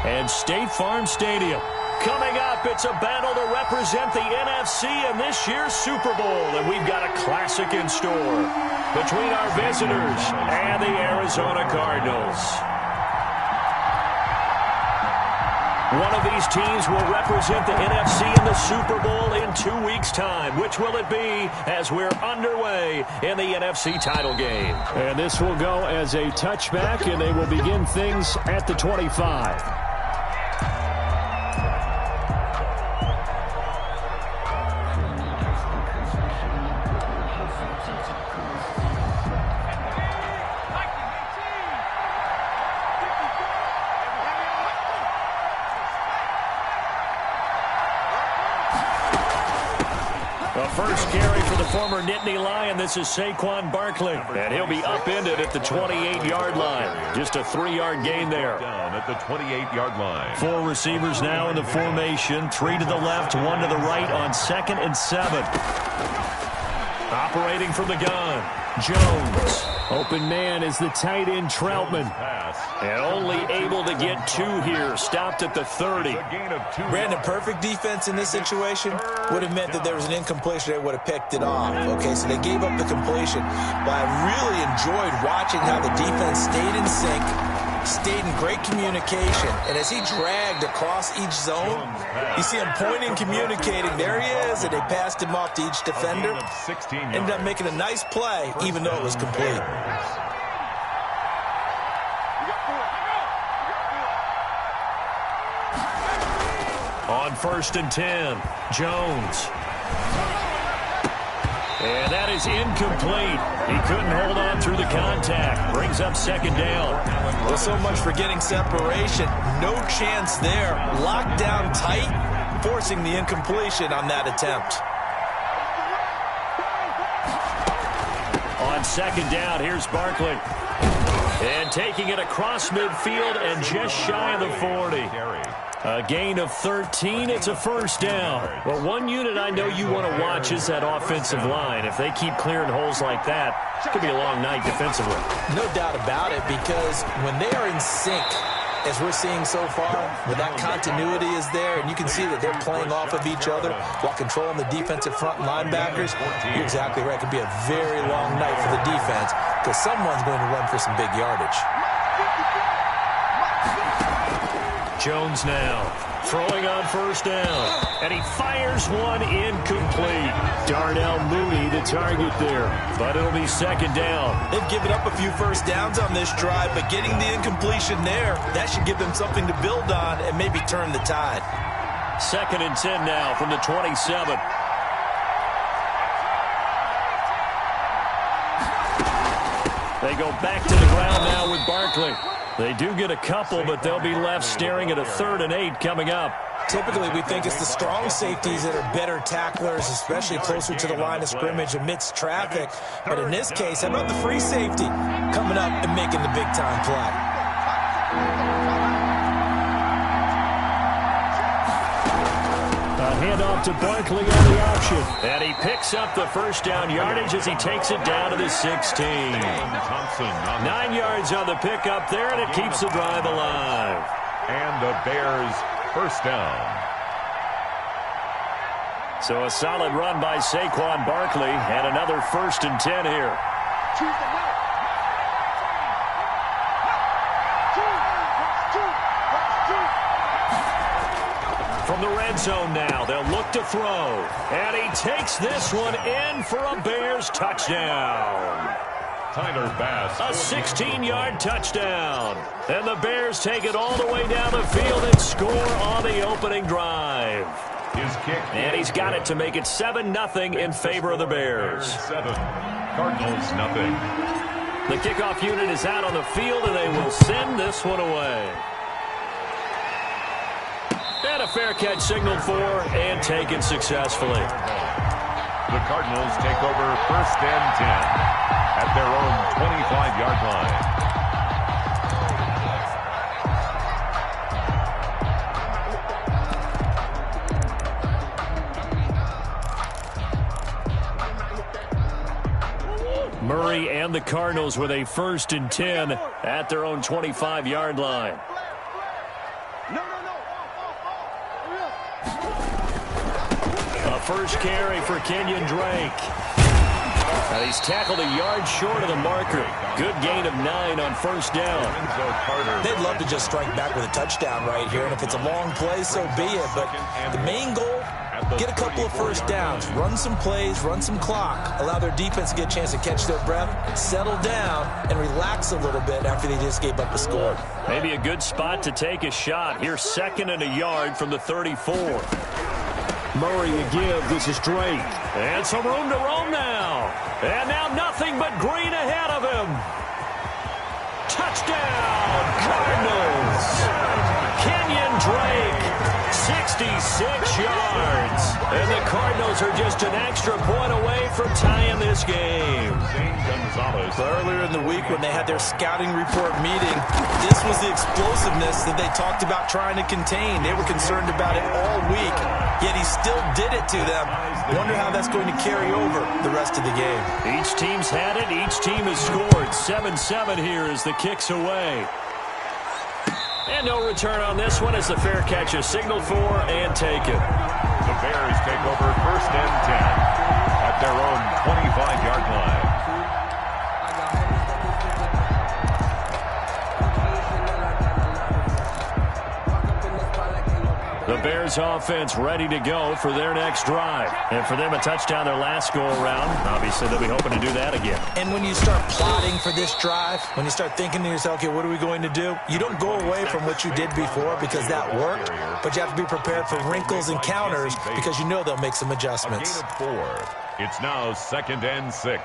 and State Farm Stadium. Coming up, it's a battle to represent the NFC in this year's Super Bowl, and we've got a classic in store between our visitors and the Arizona Cardinals. One of these teams will represent the NFC in the Super Bowl in 2 weeks' time. Which will it be as we're underway in the NFC title game? And this will go as a touchback, and they will begin things at the 25. First carry for the former Nittany Lion. This is Saquon Barkley, and he'll be upended at the 28-yard line. Just a 3-yard gain there. Down at the 28-yard line. 4 receivers now in the formation. 3 to the left, 1 to the right on 2nd and 7. Operating from the gun, Jones. Open man is the tight end Troutman. And only able to get 2 here. Stopped at the 30. Brandon, perfect defense in this situation would have meant that there was an incompletion. They would have picked it off. Okay, so they gave up the completion. But I really enjoyed watching how the defense stayed in sync, stayed in great communication. And as he dragged across each zone, you see him pointing, communicating. There he is, and they passed him off to each defender. Ended up making a nice play, even though it was complete. On 1st and 10, Jones. And that is incomplete. He couldn't hold on through the contact. Brings up 2nd down. Well, so much for getting separation. No chance there. Locked down tight, forcing the incompletion on that attempt. On 2nd down, here's Barkley. And taking it across midfield and just shy of the 40. A gain of 13. It's a 1st down. Well, one unit I know you want to watch is that offensive line. If they keep clearing holes like that, it could be a long night defensively. No doubt about it, because when they are in sync, as we're seeing so far, when that continuity is there, and you can see that they're playing off of each other while controlling the defensive front linebackers, you're exactly right. It could be a very long night for the defense because someone's going to run for some big yardage. Jones now throwing on 1st down, and he fires one incomplete. Darnell Mooney the target there, but it'll be 2nd down. They've given up a few 1st downs on this drive, but getting the incompletion there, that should give them something to build on and maybe turn the tide. 2nd and 10 now from the 27. They go back to the ground now with Barkley. They do get a couple, but they'll be left staring at a 3rd and 8 coming up. Typically, we think it's the strong safeties that are better tacklers, especially closer to the line of scrimmage amidst traffic. But in this case, how about the free safety coming up and making the big-time play? Handoff to Barkley on the option. And he picks up the 1st down yardage as he takes it down to the 16. 9 yards on the pickup there, and it keeps the drive alive. And the Bears 1st down. So a solid run by Saquon Barkley, and another 1st and 10 here. From the red zone now, they'll look to throw. And he takes this one in for a Bears touchdown. Tyler Bass. A 16-yard touchdown. And the Bears take it all the way down the field and score on the opening drive. His kick. And he's got it to make it 7-0 in favor of the Bears. 7. Cardinals nothing. The kickoff unit is out on the field, and they will send this one away. And a fair catch signaled for and taken successfully. The Cardinals take over 1st and 10 at their own 25-yard line. Murray and the Cardinals with a 1st and 10 at their own 25-yard line. A first carry for Kenyon Drake. And he's tackled a yard short of the marker. Good gain of 9 on first down. They'd love to just strike back with a touchdown right here, and if it's a long play, so be it. But the main goal, get a couple of first downs, run some plays, run some clock, allow their defense to get a chance to catch their breath, settle down, and relax a little bit after they just gave up a score. Maybe a good spot to take a shot. Here's 2nd and a yard from the 34. Murray a give. This is Drake. And some room to roam now. And now nothing but green ahead of him. Touchdown, Cardinals. Kenyon Drake, 66 yards. And the Cardinals are just an extra point away from tying this game. Earlier in the week when they had their scouting report meeting, this was the explosiveness that they talked about trying to contain. They were concerned about it all week, yet he still did it to them. Wonder how that's going to carry over the rest of the game. Each team's had it. Each team has scored. 7-7 here as the kick's away. And no return on this one as the fair catch is signaled for and taken. The Bears take over 1st and 10 at their own 25-yard line. The Bears offense ready to go for their next drive. And for them, a touchdown their last go-around. Obviously, they'll be hoping to do that again. And when you start plotting for this drive, when you start thinking to yourself, okay, what are we going to do? You don't go away from what you did before because that worked, but you have to be prepared for wrinkles and counters because you know they'll make some adjustments. A gain of 4. It's now 2nd and 6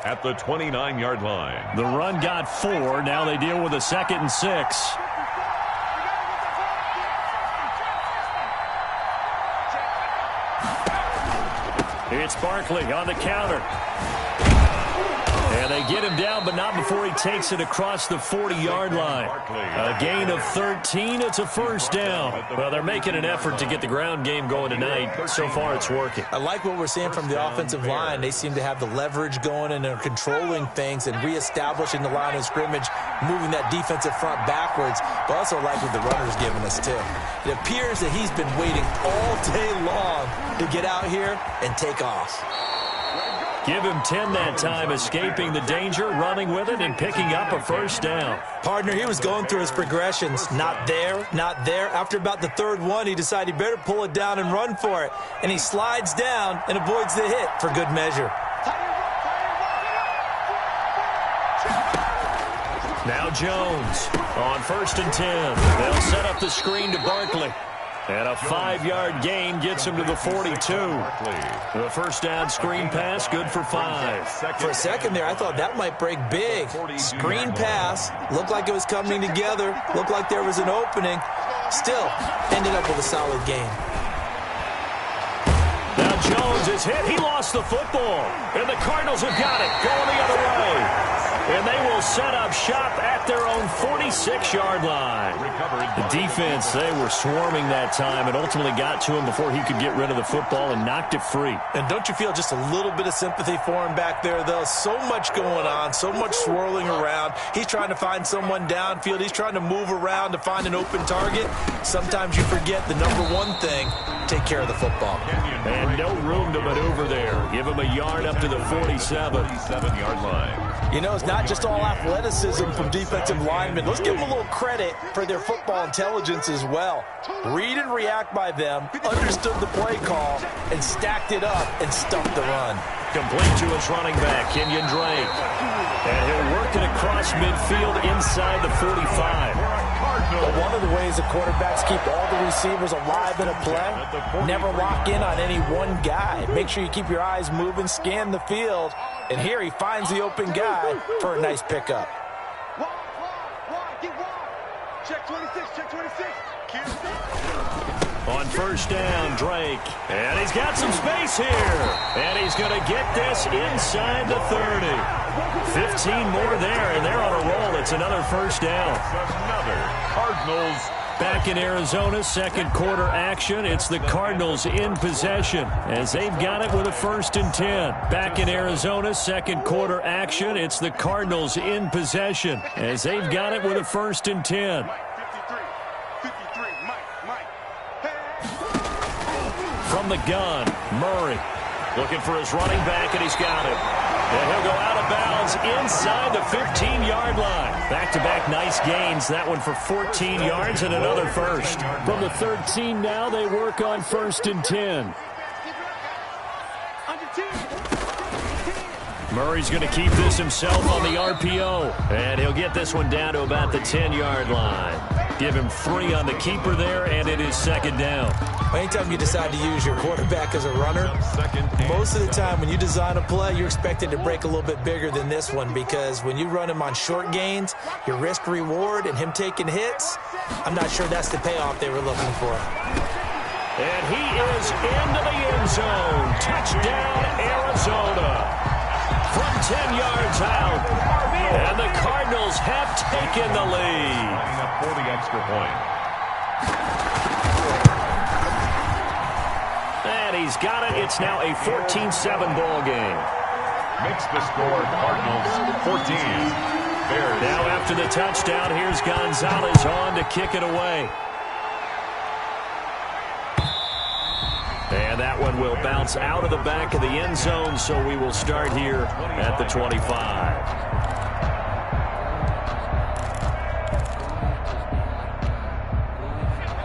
at the 29-yard line. The run got 4. Now they deal with a 2nd and 6. It's Barkley on the counter. And they get him down, but not before he takes it across the 40-yard line. A gain of 13. It's a first down. Well, they're making an effort to get the ground game going tonight. So far, it's working. I like what we're seeing from the offensive line. They seem to have the leverage going, and they're controlling things and reestablishing the line of scrimmage, moving that defensive front backwards, but also like what the runner's giving us, too. It appears that he's been waiting all day long to get out here and take off. Give him 10 that time, escaping the danger, running with it, and picking up a first down. Partner, he was going through his progressions. Not there, not there. After about the 3rd one, he decided he better pull it down and run for it. And he slides down and avoids the hit for good measure. Now Jones on 1st and 10. They'll set up the screen to Barkley. And a 5-yard gain gets him to the 42. The first down screen pass, good for 5. For a second there, I thought that might break big. Screen pass, looked like it was coming together, looked like there was an opening. Still, ended up with a solid gain. Now Jones is hit. He lost the football. And the Cardinals have got it, going the other way. And they will set up shop at their own 46-yard line. The defense, they were swarming that time and ultimately got to him before he could get rid of the football and knocked it free. And don't you feel just a little bit of sympathy for him back there, though? So much going on, so much swirling around. He's trying to find someone downfield. He's trying to move around to find an open target. Sometimes you forget the number one thing, take care of the football. And no room to maneuver there. Give him a yard up to the 47-yard line. You know, it's not just all athleticism from defensive linemen. Let's give them a little credit for their football intelligence as well. Read and react by them, understood the play call, and stacked it up and stuffed the run. Complete to his running back, Kenyon Drake. And he'll work it across midfield inside the 45. But one of the ways the quarterbacks keep all the receivers alive in a play, never lock in on any one guy. Make sure you keep your eyes moving, scan the field, and here he finds the open guy for a nice pickup. Check 26, check 26. On first down, Drake. And he's got some space here. And he's going to get this inside the 30. 15 more there, and they're on a roll. It's another first down. Another Cardinals. Back in Arizona, second quarter action. It's the Cardinals in possession as they've got it with a 1st and 10. Back in Arizona, second quarter action. It's the Cardinals in possession as they've got it with a 1st and 10. 53. From the gun, Murray looking for his running back, and he's got it. And he'll go out of bounds inside the 15-yard line. Back-to-back nice gains. That one for 14 yards and another first. From the 13 now, they work on 1st and 10. Murray's going to keep this himself on the RPO. And he'll get this one down to about the 10-yard line. Give him 3 on the keeper there, and it is 2nd down. Anytime you decide to use your quarterback as a runner, most of the time when you design a play, you're expected to break a little bit bigger than this one, because when you run him on short gains, your risk-reward and him taking hits, I'm not sure that's the payoff they were looking for. And he is into the end zone. Touchdown, Arizona. From 10 yards out. And the Cardinals have taken the lead. Up for the extra point. And he's got it. It's now a 14-7 ball game. Makes the score Cardinals 14. Bears. Now after the touchdown, here's Gonzalez on to kick it away. And that one will bounce out of the back of the end zone, so we will start here at the 25.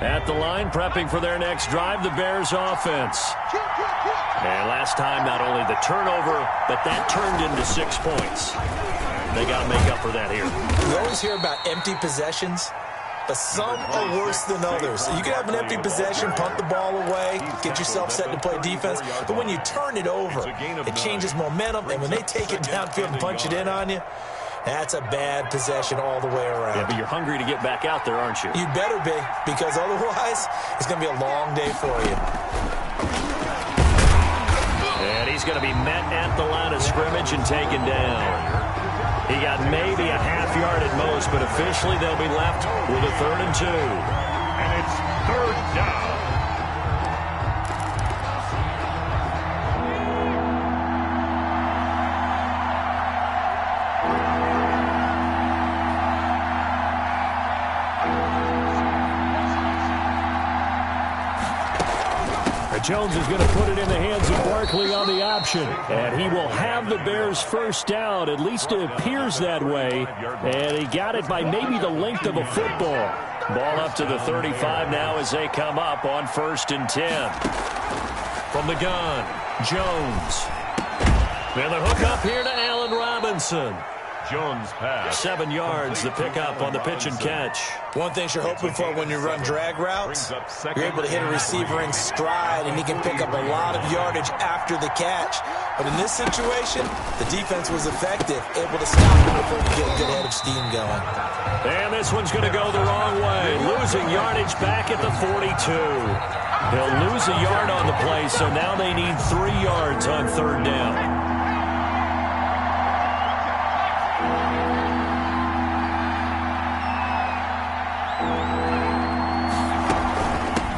At the line, prepping for their next drive, the Bears offense. And last time, not only the turnover, but that turned into 6 points. They got to make up for that here. You always hear about empty possessions, but some are worse than others. You can have an empty possession, punt the ball away, get yourself set to play defense, but when you turn it over, it changes momentum, and when they take it downfield and punch it in on you, that's a bad possession all the way around. Yeah, but you're hungry to get back out there, aren't you? You better be, because otherwise, it's going to be a long day for you. And he's going to be met at the line of scrimmage and taken down. He got maybe a half yard at most, but officially they'll be left with a 3rd and 2. And it's 3rd down. Jones is going to put it in the hands of Barkley on the option. And he will have the Bears first down. At least it appears that way. And he got it by maybe the length of a football. Ball up to the 35 now as they come up on 1st and 10. From the gun, Jones. And the hook up here to Allen Robinson. Jones pass. 7 yards, the pickup on the pitch and catch. One thing you're hoping for when you run drag routes, you're able to hit a receiver in stride, and he can pick up a lot of yardage after the catch. But in this situation, the defense was effective, able to stop him before he get a good head of steam going. And this one's going to go the wrong way. Losing yardage back at the 42. He'll lose a yard on the play, so now they need 3 yards on 3rd down.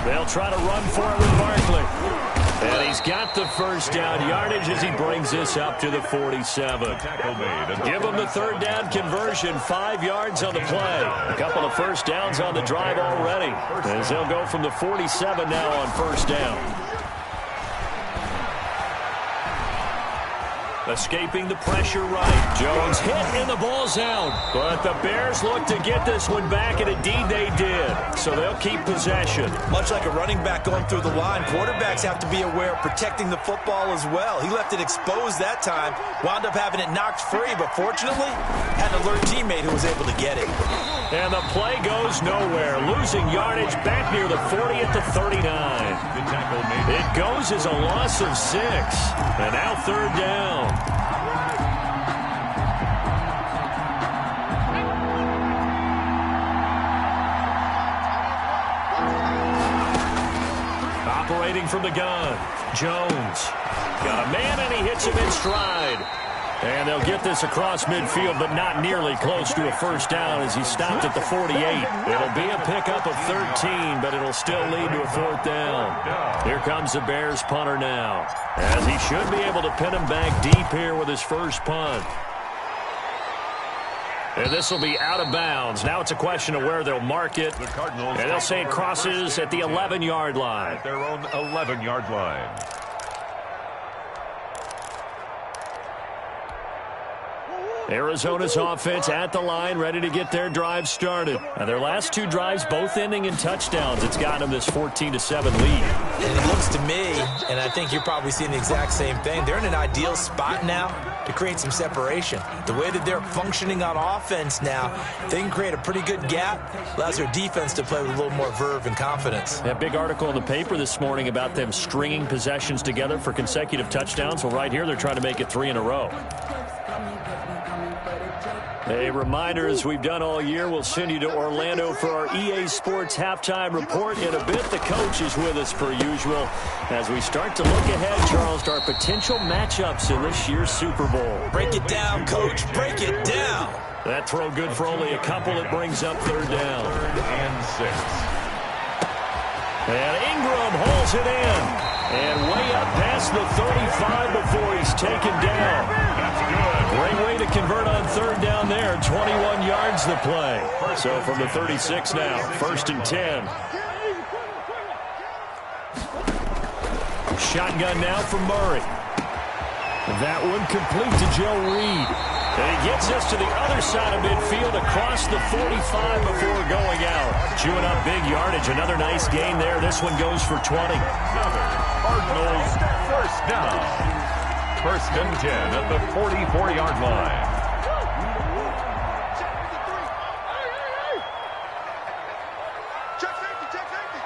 They'll try to run for it with Barkley. And he's got the first down yardage as he brings this up to the 47. Give him the 3rd down conversion, 5 yards on the play. A couple of first downs on the drive already, as they'll go from the 47 now on 1st down. Escaping the pressure right. Jones hit and the ball's out. But the Bears look to get this one back, and indeed they did. So they'll keep possession. Much like a running back going through the line, quarterbacks have to be aware of protecting the football as well. He left it exposed that time, wound up having it knocked free, but fortunately had an alert teammate who was able to get it. And the play goes nowhere. Losing yardage back near the 40 at the 39. It goes as a loss of 6. And now 3rd down. Operating from the gun, Jones. Got a man, and he hits him in stride. And they'll get this across midfield, but not nearly close to a first down as he stopped at the 48. It'll be a pickup of 13, but it'll still lead to a 4th down. Here comes the Bears punter now, as he should be able to pin him back deep here with his first punt. And this will be out of bounds. Now it's a question of where they'll mark it. The Cardinals, and they'll say it crosses at the 11-yard line. At their own 11-yard line. Arizona's offense at the line, ready to get their drive started. And their last two drives both ending in touchdowns. It's gotten them this 14-7 lead. And it looks to me, and I think you're probably seeing the exact same thing, they're in an ideal spot now to create some separation. The way that they're functioning on offense now, they can create a pretty good gap, allows their defense to play with a little more verve and confidence. That big article in the paper this morning about them stringing possessions together for consecutive touchdowns. Well, right here, they're trying to make it 3 in a row. A reminder, as we've done all year, we'll send you to Orlando for our EA Sports Halftime Report. In a bit, the coach is with us per usual. As we start to look ahead, Charles, to our potential matchups in this year's Super Bowl. Break it down, Coach. Break it down. That throw good for only a couple. It brings up 3rd down. 3rd and 6. And Ingram holds it in. And way up past the 35 before he's taken down. That's good. Great way to convert on 3rd down there. 21 yards the play. So from the 36 now, 1st and 10. Shotgun now from Murray. That one complete to Joe Reed. And he gets us to the other side of midfield across the 45 before going out. Chewing up big yardage. Another nice gain there. This one goes for 20. Cardinals 1st down. 1st and 10 at the 44-yard line. Check safety, check safety.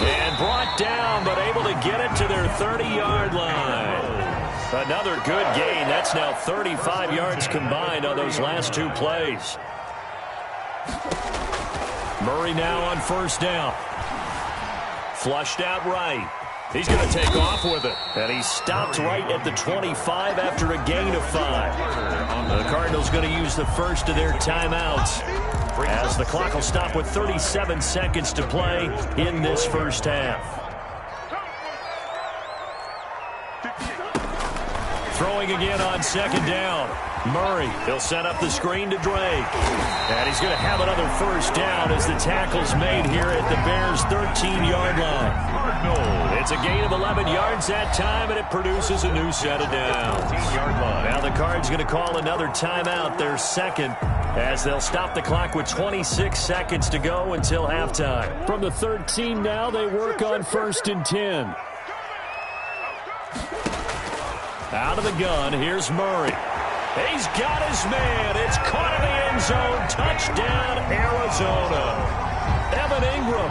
And brought down, but able to get it to their 30-yard line. Another good gain. That's now 35 yards combined on those last 2 plays. Murray now on 1st down. Flushed out right. He's going to take off with it. And he stopped right at the 25 after a gain of 5. The Cardinals going to use the first of their timeouts, as the clock will stop with 37 seconds to play in this first half. Throwing again on 2nd down. Murray, he'll set up the screen to Drake. And he's going to have another 1st down as the tackle's made here at the Bears' 13-yard line. It's a gain of 11 yards that time, and it produces a new set of downs. Now the Cards going to call another timeout, their 2nd, as they'll stop the clock with 26 seconds to go until halftime. From the 13 now, they work on 1st and 10. Out of the gun, here's Murray. He's got his man. It's caught in the end zone. Touchdown, Arizona. Evan Ingram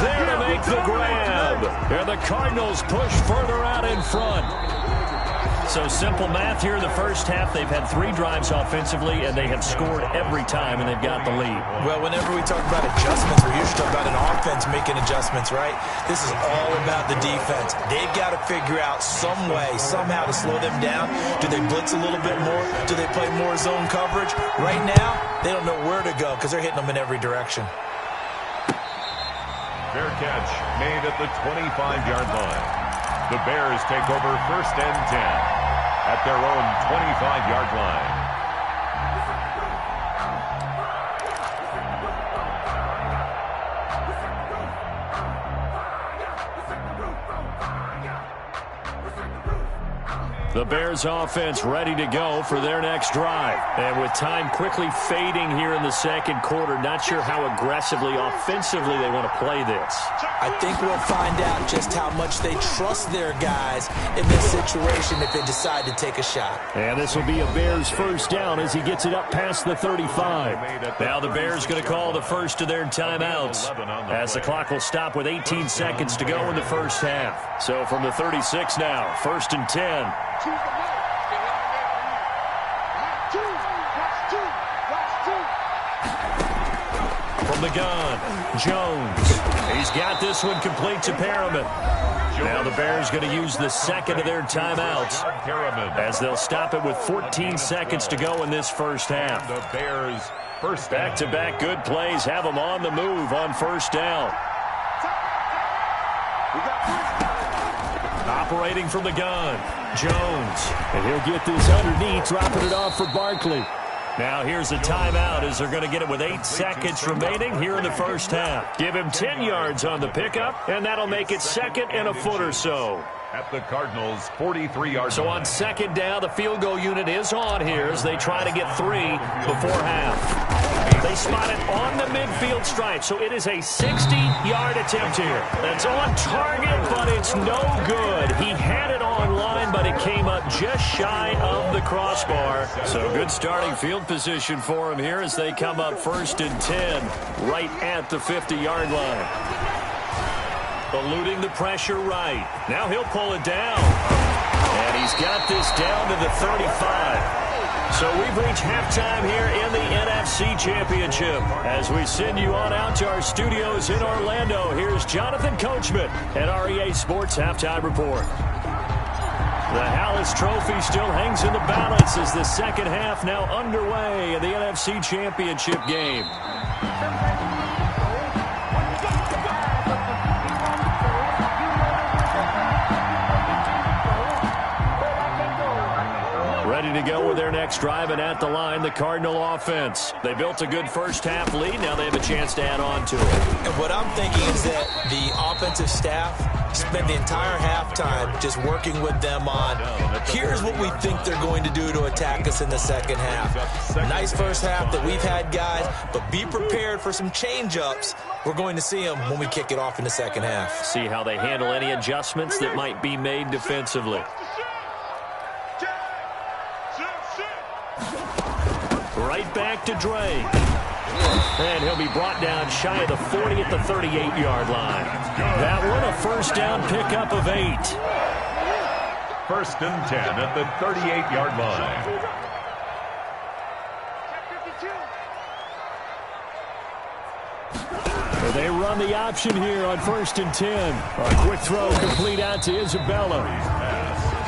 there to make the grab. And the Cardinals push further out in front. So simple math here in the first half. They've had 3 drives offensively, and they have scored every time, and they've got the lead. Well, whenever we talk about adjustments, we're usually talking about an offense making adjustments, right? This is all about the defense. They've got to figure out some way, somehow to slow them down. Do they blitz a little bit more? Do they play more zone coverage? Right now, they don't know where to go because they're hitting them in every direction. Fair catch made at the 25-yard line. The Bears take over 1st and 10 at their own 25-yard line. The Bears offense ready to go for their next drive. And with time quickly fading here in the 2nd quarter, not sure how aggressively, offensively they want to play this. I think we'll find out just how much they trust their guys in this situation if they decide to take a shot. And this will be a Bears 1st down as he gets it up past the 35. Now the Bears going to call the first of their timeouts, as the clock will stop with 18 seconds to go in the first half. So from the 36 now, 1st and 10. From the gun, Jones. He's got this one complete to Perriman. Now the Bears going to use the 2nd of their timeouts, as they'll stop it with 14 seconds to go in this first half. The Bears first back-to-back good plays have them on the move on 1st down. Operating from the gun, Jones. And he'll get this underneath, dropping it off for Barkley. Now here's a timeout as they're going to get it with 8 seconds remaining here in the first half. Give him 10 yards on the pickup, and that'll make it 2nd and a foot or so. At the Cardinals' 43-yard So line. on 2nd down, the field goal unit is on here as they try to get 3 before half. They spot it on the midfield stripe, so it is a 60-yard attempt here. That's on target, but it's no good. He had it on line, but it came up just shy of the crossbar. So good starting field position for him here as they come up 1st and 10, right at the 50-yard line. Eluding the pressure right. Now he'll pull it down. And he's got this down to the 35. So we've reached halftime here in the NFC Championship. As we send you on out to our studios in Orlando, here's Jonathan Coachman at REA Sports Halftime Report. The Hallis Trophy still hangs in the balance as the second half now underway in the NFC Championship game. Ready to go with their next drive, and at the line, the Cardinal offense. They built a good first half lead. Now they have a chance to add on to it. And what I'm thinking is that the offensive staff spent the entire halftime just working with them on, here's what we think they're going to do to attack us in the second half. Nice first half that we've had, guys, but be prepared for some change-ups. We're going to see them when we kick it off in the second half. See how they handle any adjustments that might be made defensively. Right back to Drake. And he'll be brought down shy of the 40 at the 38-yard line. That one a first down pickup of 8. 1st and 10 at the 38-yard line. They run the option here on 1st and 10. A quick throw complete out to Isabella.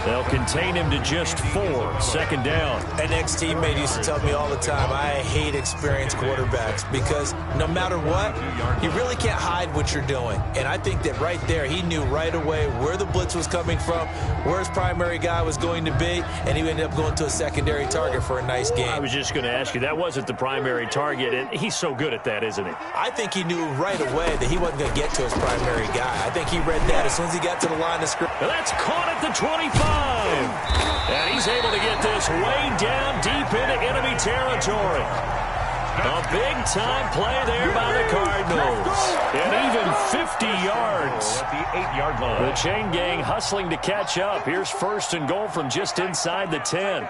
They'll contain him to just 4. 2nd down. An ex-teammate used to tell me all the time, I hate experienced quarterbacks because no matter what, you really can't hide what you're doing. And I think that right there, he knew right away where the blitz was coming from, where his primary guy was going to be, and he ended up going to a secondary target for a nice game. I was just going to ask you, that wasn't the primary target, and he's so good at that, isn't he? I think he knew right away that he wasn't going to get to his primary guy. I think he read that as soon as he got to the line of scrimmage. That's caught at the 25. And he's able to get this way down deep into enemy territory. A big-time play there by the Cardinals. And even 50 yards. At the 8-yard line. The chain gang hustling to catch up. Here's 1st and goal from just inside the 10.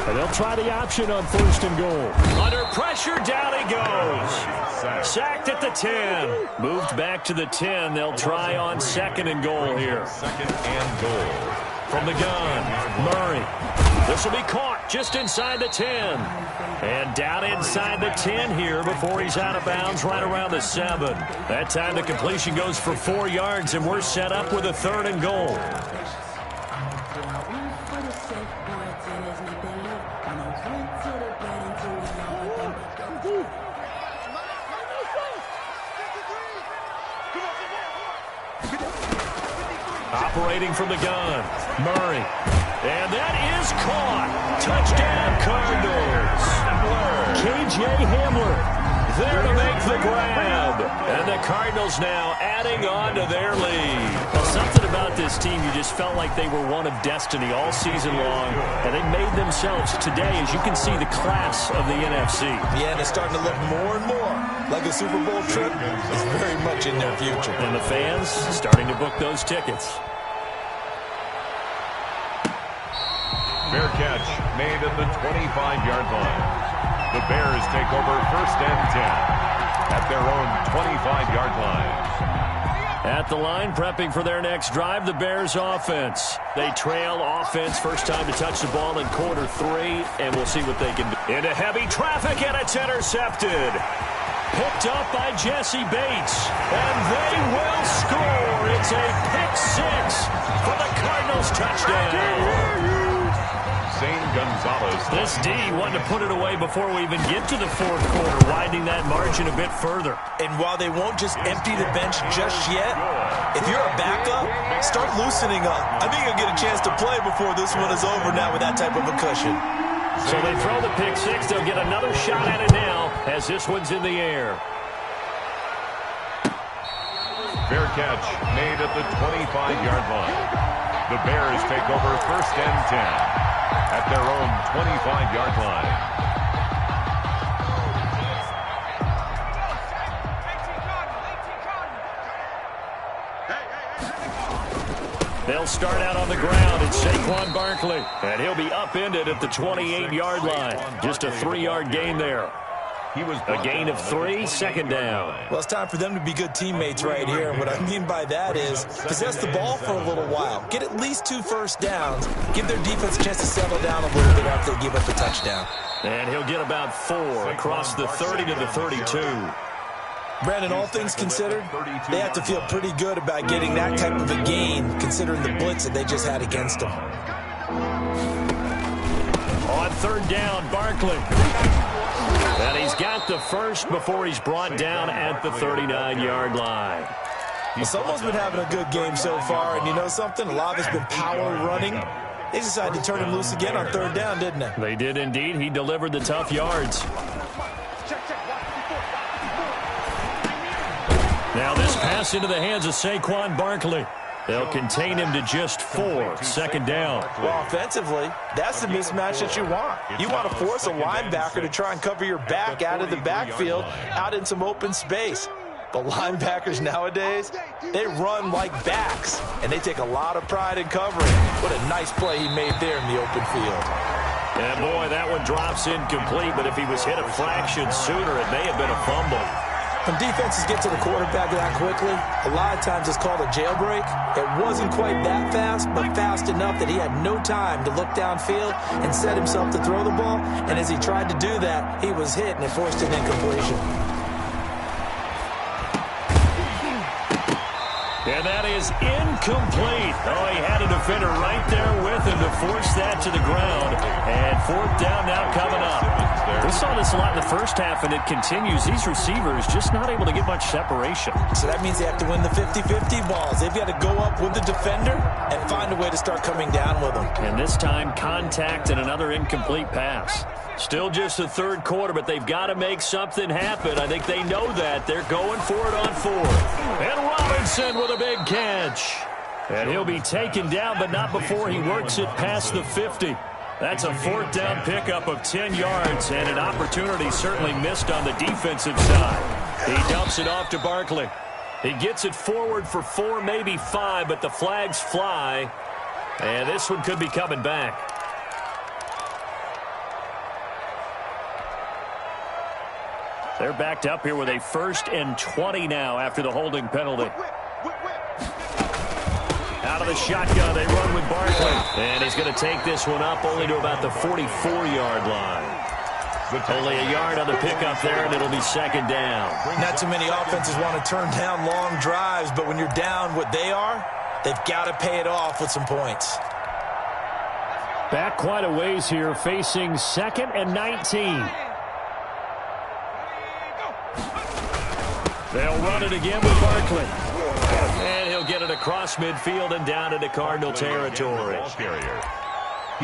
And they'll try the option on 1st and goal. Under pressure, down he goes. Sacked at the 10. Moved back to the 10. They'll try on 2nd and goal here. 2nd and goal. From the gun, Murray. This will be caught just inside the 10. And down inside the 10 here before he's out of bounds right around the 7. That time the completion goes for 4 yards, and we're set up with a 3rd and goal. Operating from the gun, Murray. And that is caught. Touchdown, Cardinals. K.J. Hamler there to make the grab. And the Cardinals now adding on to their lead. Well, something about this team, you just felt like they were one of destiny all season long. And they made themselves today, as you can see, the class of the NFC. Yeah, and it's starting to look more and more like a Super Bowl trip is very much in their future. And the fans starting to book those tickets. Fair catch made at the 25-yard line. The Bears take over 1st and 10 at their own 25-yard line. At the line, prepping for their next drive, the Bears offense. They trail offense, first time to touch the ball in quarter 3, and we'll see what they can do. Into heavy traffic, and it's intercepted. Picked up by Jesse Bates, and they will score. It's a pick 6 for the Cardinals touchdown. Zane Gonzalez This D wanted to put it away before we even get to the fourth quarter, widening that margin a bit further. And while they won't just empty the bench just yet, if you're a backup, start loosening up. I think you'll get a chance to play before this one is over now with that type of a cushion. So they throw the pick six. They'll get another shot at it now as this one's in the air. Fair catch made at the 25-yard line. The Bears take over first and 10 at their own 25-yard line. They'll start out on the ground. It's Saquon Barkley, and he'll be upended at the 28-yard line. Just a 3-yard gain there. A gain of 3, second down. Well, it's time for them to be good teammates right here. And what I mean by that is possess the ball for a little while. Get at least 2 first downs. Give their defense a chance to settle down a little bit after they give up a touchdown. And he'll get about 4 across the 30 to the 32. Brandon, all things considered, they have to feel pretty good about getting that type of a gain considering the blitz that they just had against them. On third down, Barkley. And he's got the first before he's brought down at the 39-yard line. Well, someone's been having a good game so far, and you know something? A lot of it's been power running. They decided to turn him loose again on third down, didn't they? They did indeed. He delivered the tough yards. Now this pass into the hands of Saquon Barkley. They'll contain him to just 4, second down. Well, offensively, that's the mismatch that you want. You want to force a linebacker to try and cover your back out of the backfield, out in some open space. But linebackers nowadays, they run like backs, and they take a lot of pride in covering. What a nice play he made there in the open field. And boy, that one drops incomplete, but if he was hit a fraction sooner, it may have been a fumble. When defenses get to the quarterback that quickly, a lot of times it's called a jailbreak. It wasn't quite that fast, but fast enough that he had no time to look downfield and set himself to throw the ball. And as he tried to do that, he was hit and it forced an incompletion. And that is incomplete. Oh, he had a defender right there with him to force that to the ground. And fourth down now coming up. We saw this a lot in the first half, and it continues. These receivers just not able to get much separation. So that means they have to win the 50-50 balls. They've got to go up with the defender and find a way to start coming down with them. And this time, contact and another incomplete pass. Still just the third quarter, but they've got to make something happen. I think they know that. They're going for it on fourth. And Robinson with a big catch. And he'll be taken down, but not before he works it past the 50. That's a fourth down pickup of 10 yards, and an opportunity certainly missed on the defensive side. He dumps it off to Barkley. He gets it forward for 4, maybe 5, but the flags fly. And this one could be coming back. They're backed up here with a 1st and 20 now after the holding penalty. Out of the shotgun, they run with Barkley. And he's going to take this one up only to about the 44-yard line. Only a yard on the pickup there, and it'll be second down. Not too many offenses want to turn down long drives, but when you're down what they are, they've got to pay it off with some points. Back quite a ways here, facing 2nd and 19. They'll run it again with Barkley. And he'll get it across midfield and down into Cardinal territory.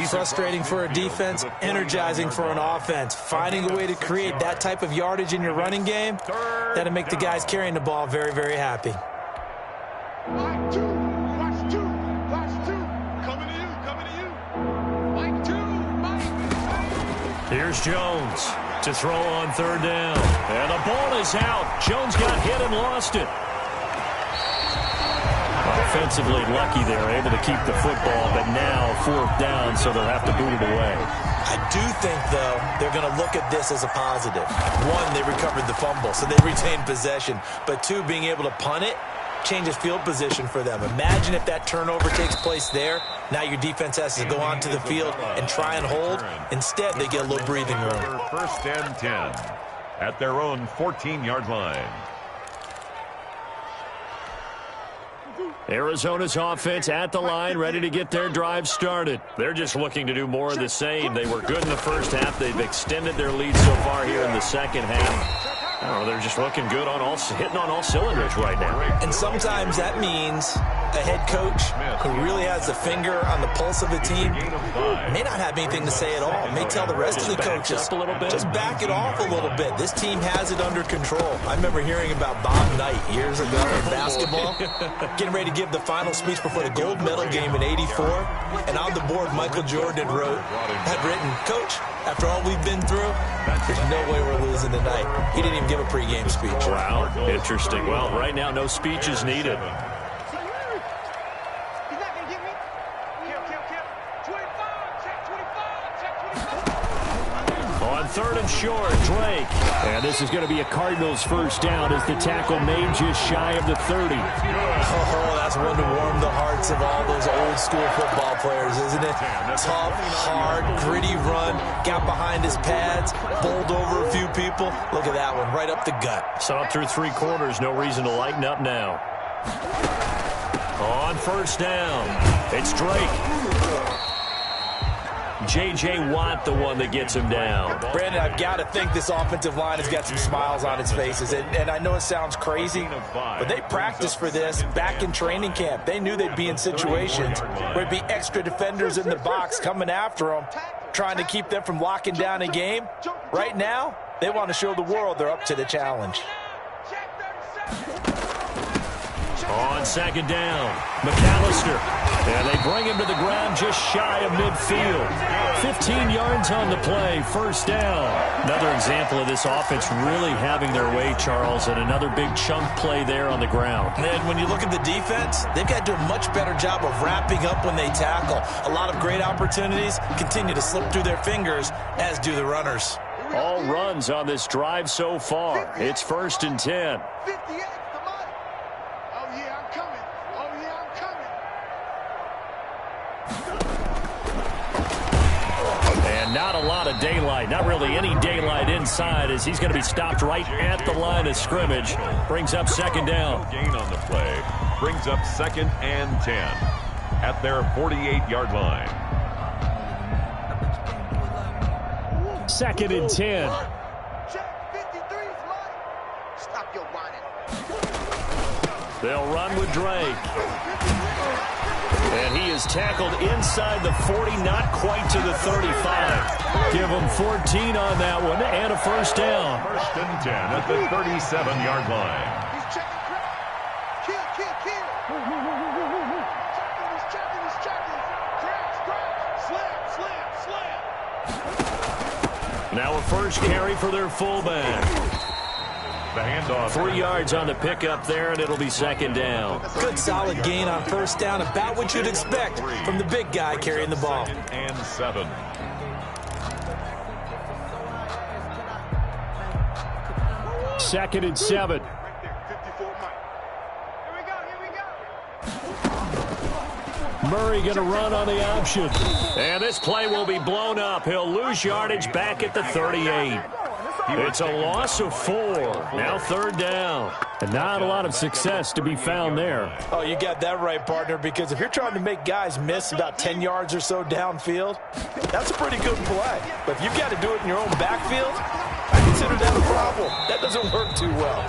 Frustrating for a defense, energizing for an offense. Finding a way to create that type of yardage in your running game, that'll make the guys carrying the ball very, very happy. Watch two. Coming to you. Mike 2. Here's Jones to throw on third down. And the ball is out. Jones got hit and lost it. Offensively lucky they're able to keep the football, but now fourth down, so they'll have to boot it away. I do think, though, they're going to look at this as a positive. 1, they recovered the fumble, so they retained possession. But 2, being able to punt it changes field position for them. Imagine if that turnover takes place there. Now your defense has to go onto the field and try and hold. Instead, they get a little breathing room. 1st and 10 at their own 14-yard line. Arizona's offense at the line, ready to get their drive started. They're just looking to do more of the same. They were good in the first half. They've extended their lead so far here in the second half. I don't know, they're just looking good on hitting on all cylinders right now. And sometimes that means a head coach who really has a finger on the pulse of the team may not have anything to say at all. May tell the rest of the coaches, just back it off a little bit. This team has it under control. I remember hearing about Bob Knight years ago in basketball, getting ready to give the final speech before the gold medal game in '84. And on the board, Michael Jordan had written, "Coach, after all we've been through, there's no way we're losing tonight." He didn't even give a pregame speech. Wow, interesting. Well, right now, no speech is needed. On third and short, Drake. And this is going to be a Cardinals first down as the tackle made just shy of the 30. Oh, that's one to warm the hearts of all those old school football players, isn't it? Tough, hard, gritty run, got behind his pads, bowled over a few people. Look at that one, right up the gut. So up through 3 quarters, no reason to lighten up now. On first down, it's Drake. J.J. Watt, the one that gets him down. Brandon, I've got to think this offensive line has got some smiles on its faces. And I know it sounds crazy, but they practiced for this back in training camp. They knew they'd be in situations where there'd be extra defenders in the box coming after them, trying to keep them from locking down a game. Right now, they want to show the world they're up to the challenge. On second down, McAllister. And they bring him to the ground just shy of midfield. 15 yards on the play, first down. Another example of this offense really having their way, Charles, and another big chunk play there on the ground. And when you look at the defense, they've got to do a much better job of wrapping up when they tackle. A lot of great opportunities continue to slip through their fingers, as do the runners. All runs on this drive so far. It's first and 10. Not a lot of daylight, not really any daylight inside, as he's going to be stopped right at the line of scrimmage. Brings up second down. Gain on the play. Brings up second and 10 at their 48-yard line. Second and 10. They'll run with Drake. And he is tackled inside the 40, not quite to the 35. Give him 14 on that one and a first down. First and 10 at the 37-yard line. Now a first carry for their fullback. The handoff. 3 yards on the pickup there, and it'll be second down. Good solid gain on first down, about what you'd expect from the big guy carrying the ball. And 7. Second and 7. Murray going to run on the option. And this play will be blown up. He'll lose yardage back at the 38. It's a loss of 4. Now third down. And not a lot of success to be found there. Oh, you got that right, partner, because if you're trying to make guys miss about 10 yards or so downfield, that's a pretty good play. But if you've got to do it in your own backfield, I consider that a problem. That doesn't work too well.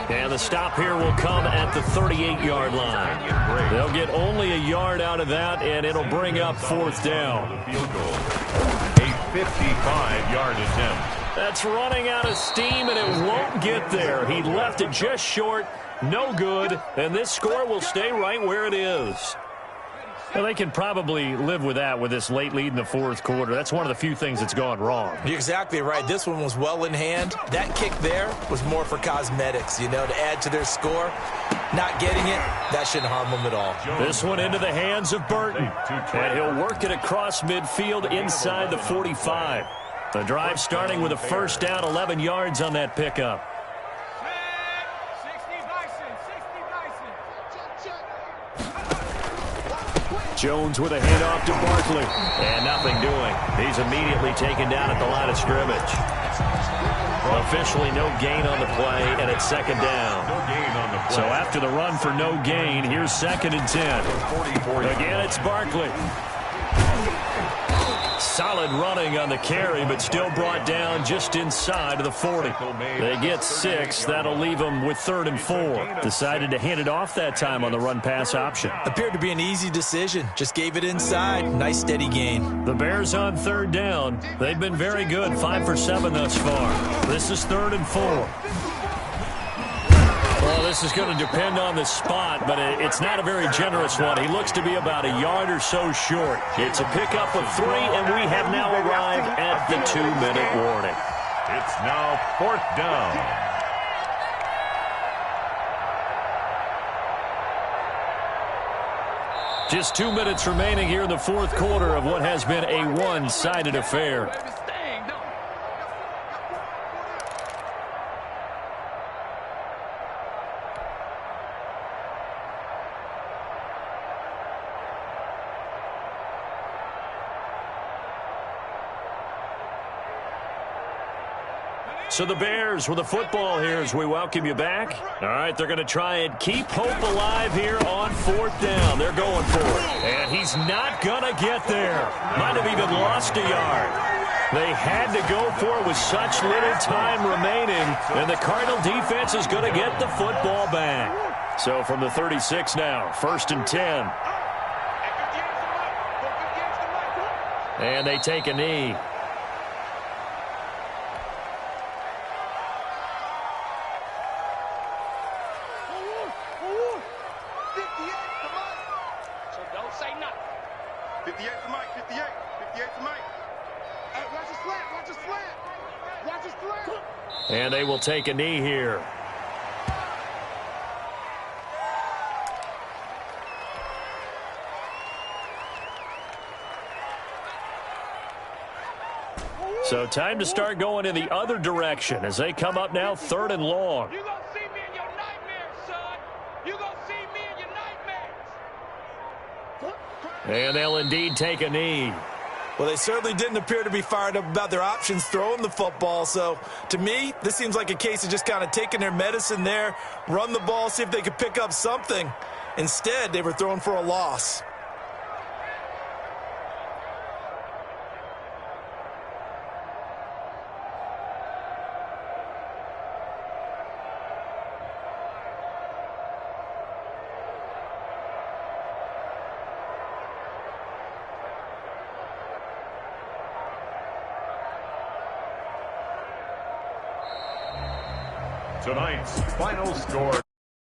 And the stop here will come at the 38-yard line. They'll get only a yard out of that, and it'll bring up fourth down. Field goal. A 55-yard attempt. That's running out of steam, and it won't get there. He left it just short, no good, and this score will stay right where it is. Well, they can probably live with that with this late lead in the fourth quarter. That's one of the few things that's gone wrong. You're exactly right. This one was well in hand. That kick there was more for cosmetics, you know, to add to their score. Not getting it, that shouldn't harm them at all. This one into the hands of Burton, and he'll work it across midfield inside the 45. The drive starting with a first down, 11 yards on that pickup. Jones with a handoff to Barkley. And nothing doing. He's immediately taken down at the line of scrimmage. Officially no gain on the play, and it's second down. No gain on the So after the run for no gain, here's 2nd and 10. Again, it's Barkley. Solid running on the carry, but still brought down just inside of the 40. They get 6. That'll leave them with 3rd and 4. Decided to hand it off that time on the run-pass option. Appeared to be an easy decision. Just gave it inside. Nice steady gain. The Bears on 3rd down. They've been very good, 5 for 7 thus far. This is 3rd and 4. Well, this is going to depend on the spot, but it's not a very generous one. He looks to be about a yard or so short. It's a pickup of 3, and we have now arrived at the 2-minute warning. It's now 4th down. Just 2 minutes remaining here in the 4th quarter of what has been a one-sided affair. So the Bears with the football here as we welcome you back. All right, they're going to try and keep hope alive here on 4th down. They're going for it. And he's not going to get there. Might have even lost a yard. They had to go for it with such little time remaining, and the Cardinal defense is going to get the football back. So from the 36 now, 1st and 10. And they take a knee. And they will take a knee here. So time to start going in the other direction as they come up now 3rd and long. You're going to see me in your nightmares, son. You're going to see me in your nightmares. And they'll indeed take a knee. Well, they certainly didn't appear to be fired up about their options throwing the football. So, to me, this seems like a case of just kind of taking their medicine there, run the ball, see if they could pick up something. Instead, they were throwing for a loss. Tonight's final score.